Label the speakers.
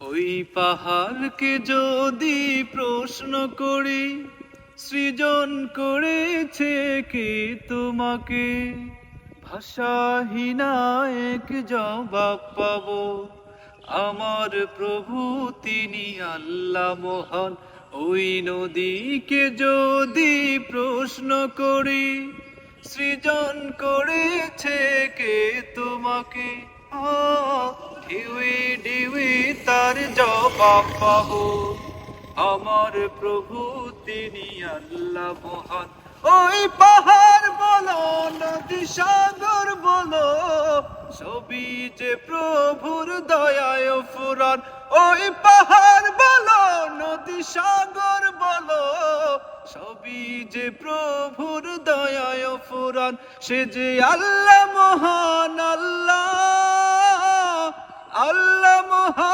Speaker 1: ওই পাহাড়কে যদি প্রশ্ন করি, সৃজন করেছে কে তোমাকে? ভাষাহীনা এক জবাব পাবো, আমার প্রভু তিনি আল্লাহ মহান। ওই নদীকে যদি প্রশ্ন করি, সৃজন করেছে কে তোমাকে? ঢেউে ঢেউে তার জবাব পাবো, আমার প্রভু তিনি আল্লাহ মহান। ওই পাহাড় বলো নদী সাগর বলো, সবই যে প্রভুর দয়ায় ফুরান। ওই পাহাড় বলো নদী সাগর বলো, সবই যে প্রভুর দয়ায় ফুরান। সে যে আল্লাহ মহান, আল্লাহ আল্লাহ মহান।